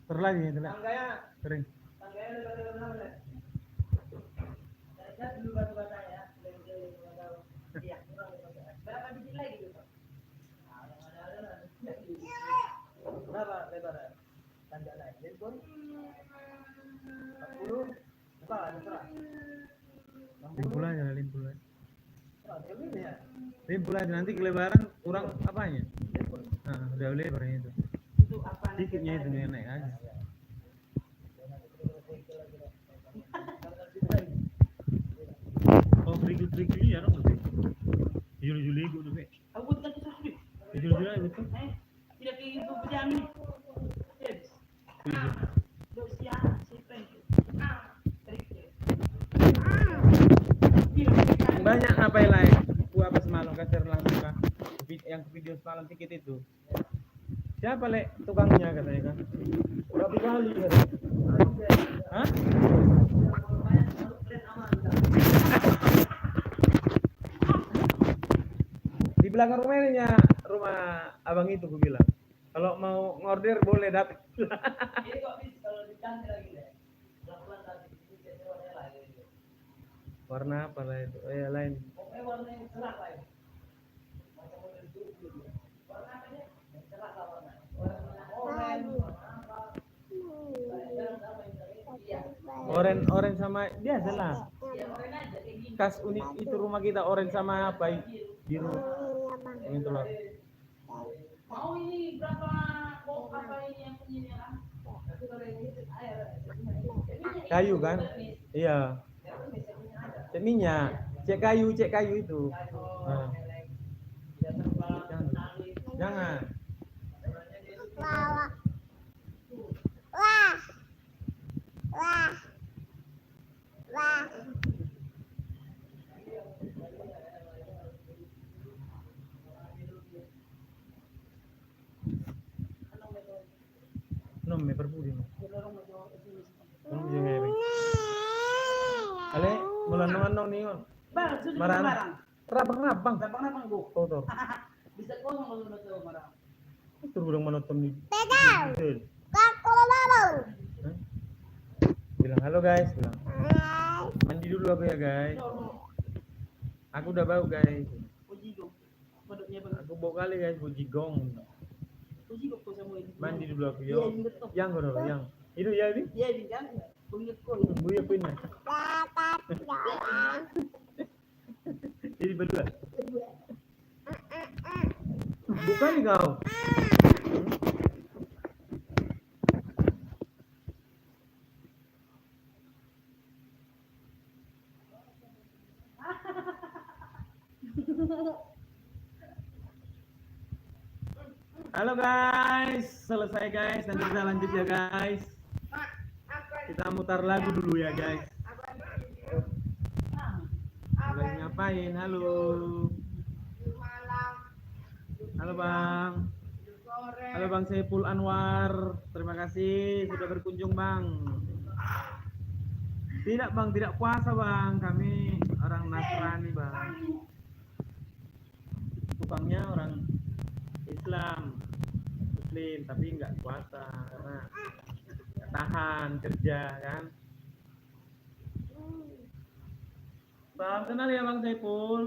Terlagi itu lah. Sering. Berapa lebar? Tanjak naik, pun 40. Berapa? Limpul aja, limpul aja. Ya? Limpul aja nanti kelebaran kurang apanya? Nah, udah lebarnya itu. Sedikitnya itu yang naik aja. Oh, berikut ya dong lebih. Juli gue tuh, Be. Aku bukan terus. Juli aja betul. Tidak kayak itu berjamin. Banyak apa yang lain? Gua apa semalam kasih langsung kan? Yang video semalam sedikit itu. Siapa le tukangnya katanya kan? Berapa kali katanya? Hah? Di belakang rumah ini ya, rumah abang itu gue bilang. Kalau mau ngorder boleh datang. Warna apa lah itu? Oh ya lain. Warna yang cerah lah. Warna apa ya? Yang cerah lah warna. Oren sama biasa lah. Kas unik itu rumah kita oren sama apa biru. Yang itu loh. Mau ini berapa kok apa ini yang punya Kayu kan? Iya. Cek minyak, cek kayu itu. Nah. Jangan. Wah. Non mi perpudi. Ale, mulan naman nih. Bang, sudah Marang. Rabang. Rabang bu. Tuh. Bisa kau ngomong tuh marang. Itu udah menonton nih. Bilang halo guys, bilang. Mandi dulu aku ya guys. Aku udah bau guys. Aku bau kali guys, bujigong. Mandi dulu aku yo. Yang gono yang. Itu ya ini? Iya, ini kan. Buya punya. Jadi berdua. Bukan kau. Halo guys, selesai guys, nanti kita lanjut ya guys. Kita mutar lagu dulu ya guys. Lagi ngapain? Halo. Halo bang. Halo bang Saiful Anwar. Terima kasih sudah berkunjung bang. Tidak bang, tidak puasa bang. Kami orang Nasrani bang. Tukangnya orang Islam, Muslim, tapi nggak puasa karena tahan kerja kan. Bang kenal ya bang Saiful.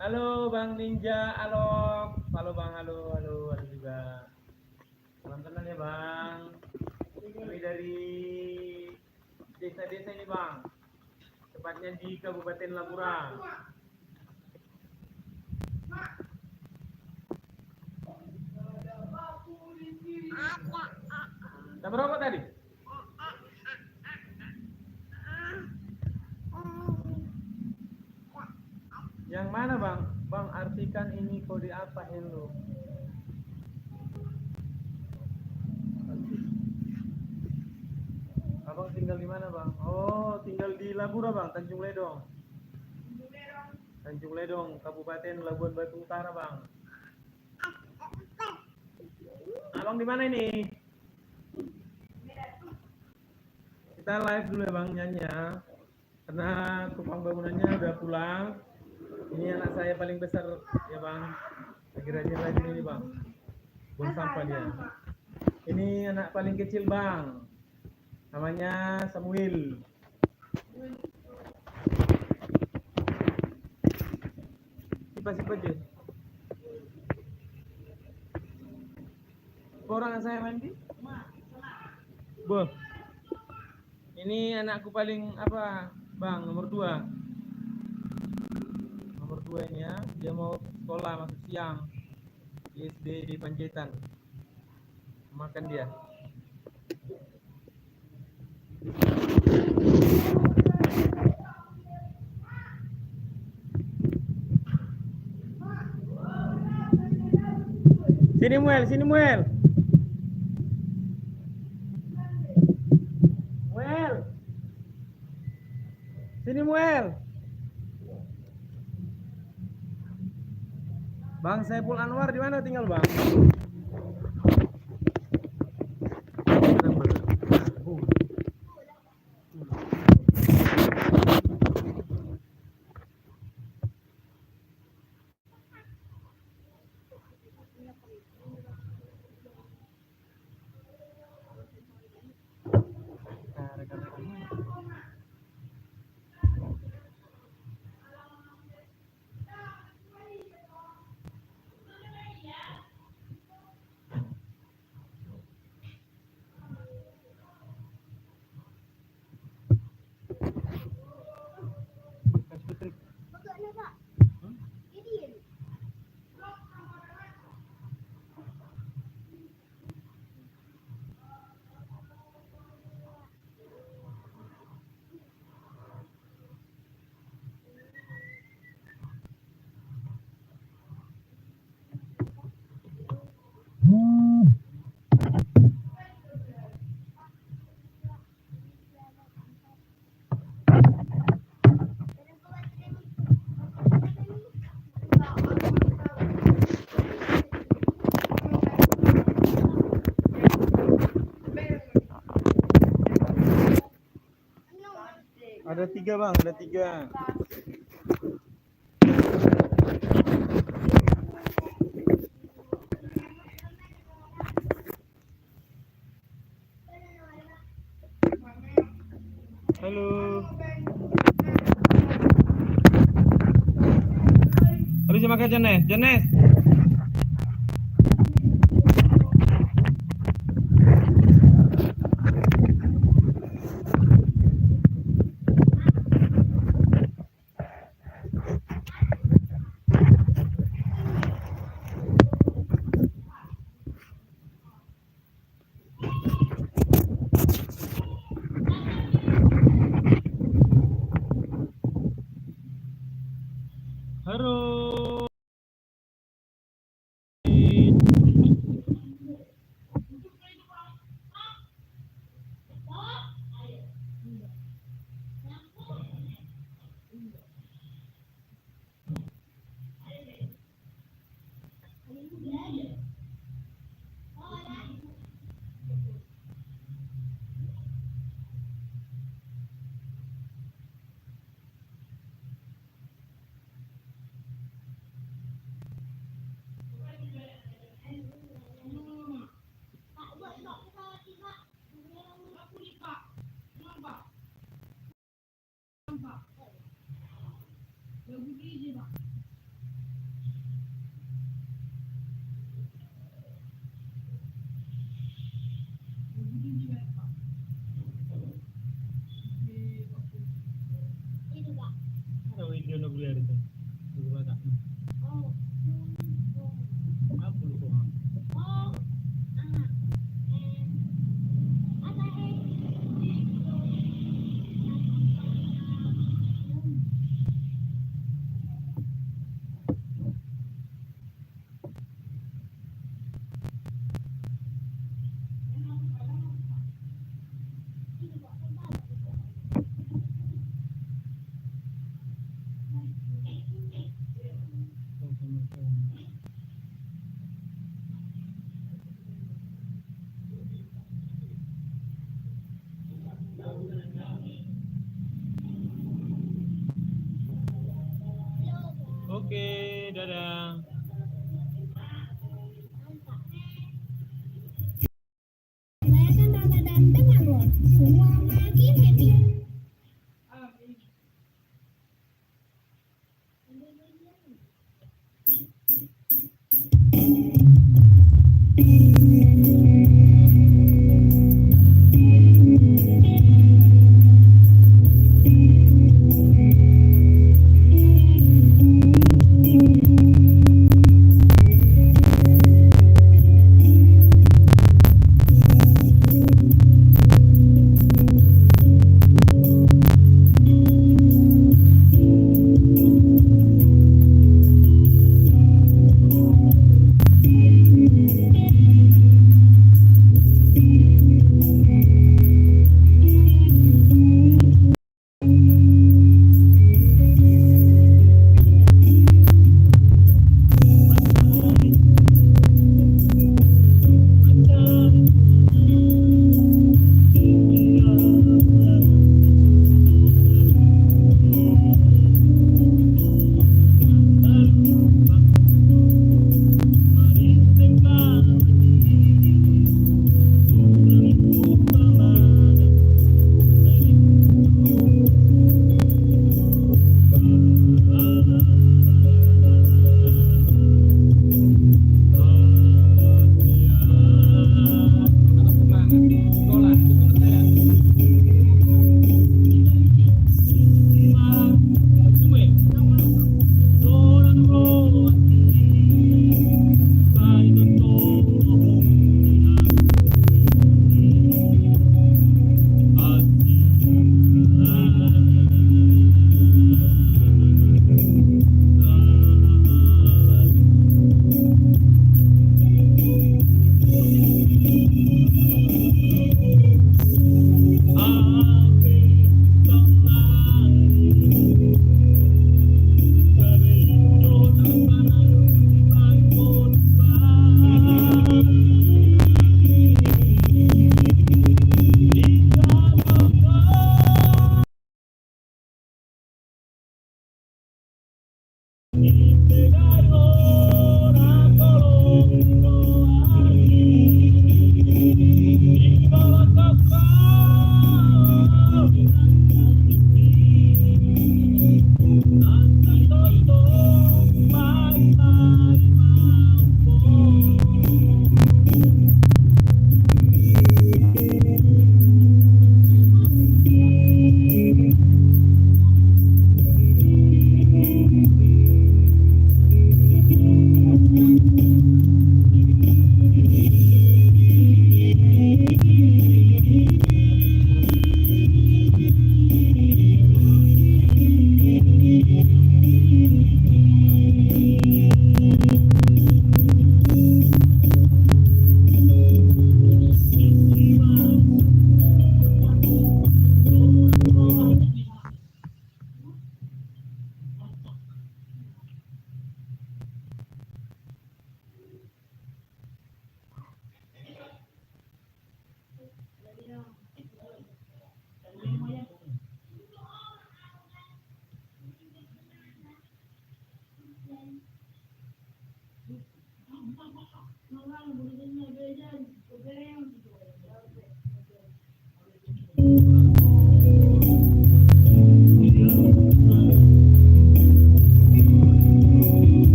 Halo bang Ninja, halo bang, halo juga. Salam kenal ya bang. Kami dari desa-desa ini bang, tepatnya di Kabupaten Labura. Kita berapa tadi? Yang mana bang? Bang artikan ini kode apa hello? Abang tinggal di mana bang? Oh tinggal di Labura bang, Tanjung Ledong. Tanjung Ledong, Kabupaten Labuan Batu Utara bang. Abang di mana ini? Kita live dulu ya bang, nyanyi ya. Karena tukang bangunannya udah pulang. Ini anak saya paling besar ya bang. Lagi rajin-rajin ini bang. Buang sampah dia. Ini anak paling kecil bang. Namanya Samuel. Sifat-sifat dia. Orang saya mandi. Boh. Ini anakku paling apa bang, nomor 2. Nomor 2 ini ya. Dia mau sekolah masuk siang di SD di Panjaitan. Makan dia. Sini Muel, sini Muel. Muel. Sini Muel. Bang Saiful Anwar di mana tinggal, Bang? Ada 3 bang, ada 3. Halo. Harus makan Janes, Janes. Halo. Ada video nak beli itu. Berapa? Apa lu kok? dadah. Rayakan Ramadan dengan Lord. Semua makin happy.